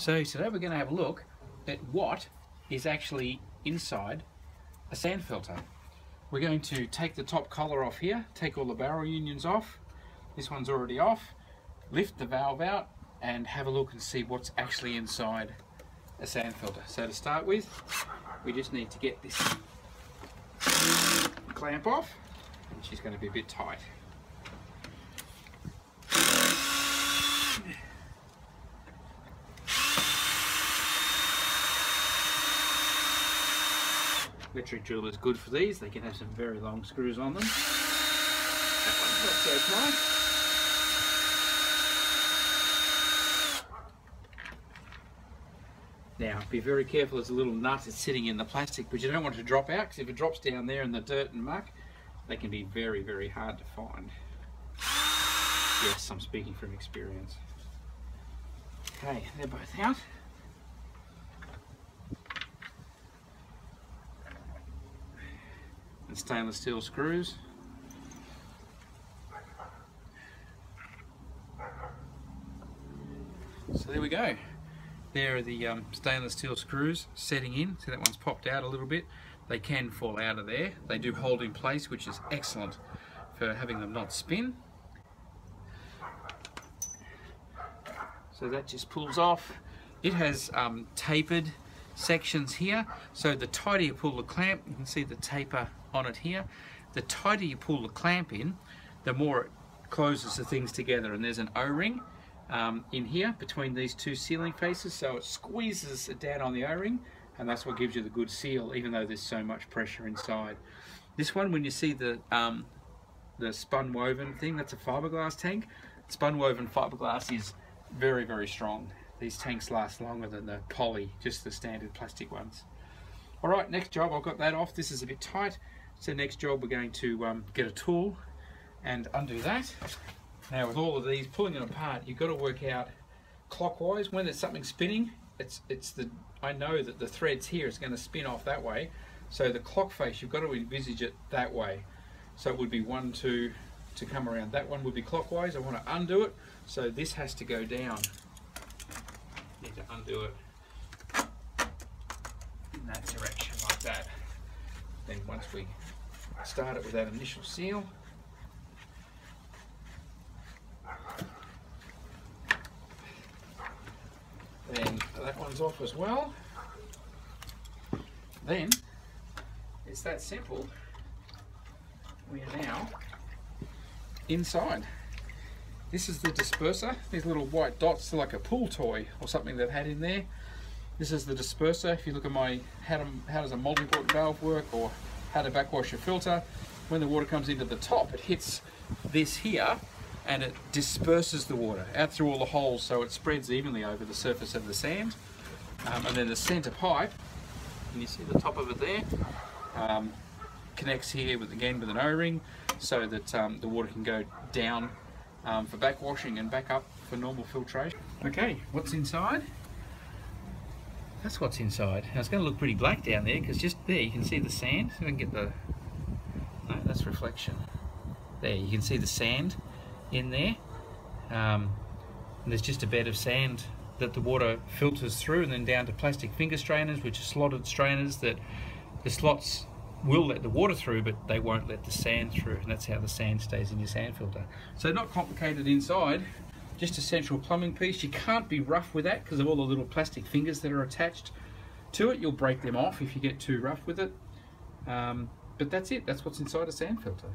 So today we're going to have a look at what is actually inside a sand filter. We're going to take the top collar off here, take all the barrel unions off. This one's already off. Lift the valve out and have a look and see what's actually inside a sand filter. So to start with, we just need to get this clamp off, which is going to be a bit tight. Electric drill is good for these. They can have some very long screws on them. That one's not so tight. Now, be very careful. There's a little nut that's sitting in the plastic, but you don't want it to drop out, because if it drops down there in the dirt and muck, they can be very, very hard to find. Yes, I'm speaking from experience. Okay, they're both out. And stainless steel screws. So there we go. There are the stainless steel screws setting in. See, that one's popped out a little bit. They can fall out of there. They do hold in place, which is excellent for having them not spin. So that just pulls off. It has tapered sections here, so the tighter you pull the clamp, you can see the taper on it here, the tighter you pull the clamp in, the more it closes the things together. And there's an O-ring in here between these two sealing faces, so it squeezes it down on the O-ring, and that's what gives you the good seal, even though there's so much pressure inside. This one, when you see the spun woven thing, that's a fiberglass tank. Spun woven fiberglass is very, very strong. These tanks last longer than the poly, just the standard plastic ones. Alright, next job, I've got that off. This is a bit tight, so next job we're going to get a tool and undo that. Now with all of these, pulling them apart, you've got to work out clockwise. When there's something spinning, I know that the threads here is going to spin off that way, so the clock face, you've got to envisage it that way. So it would be 1, 2 to come around. That one would be clockwise. I want to undo it, so this has to go down. Need to undo it in that direction like that. Then once we start it with that initial seal, then that one's off as well. Then it's that simple. We are now inside. This is the disperser. These little white dots are like a pool toy or something they've had in there. This is the disperser. If you look at my how does a multi-port valve work, or how to backwash a filter, when the water comes into the top, it hits this here and it disperses the water out through all the holes, so it spreads evenly over the surface of the sand. And then the center pipe, and you see the top of it there, connects here with an O-ring, so that the water can go down for backwashing and back up for normal filtration. Okay, what's inside? That's what's inside. Now it's going to look pretty black down there, because just there you can see the sand. So we can get the... No, that's reflection. There, you can see the sand in there. And there's just a bed of sand that the water filters through, and then down to plastic finger strainers, which are slotted strainers that the slots will let the water through, but they won't let the sand through, and that's how the sand stays in your sand filter. So not complicated inside, just a central plumbing piece. You can't be rough with that because of all the little plastic fingers that are attached to it. You'll break them off if you get too rough with it. But that's it. That's what's inside a sand filter.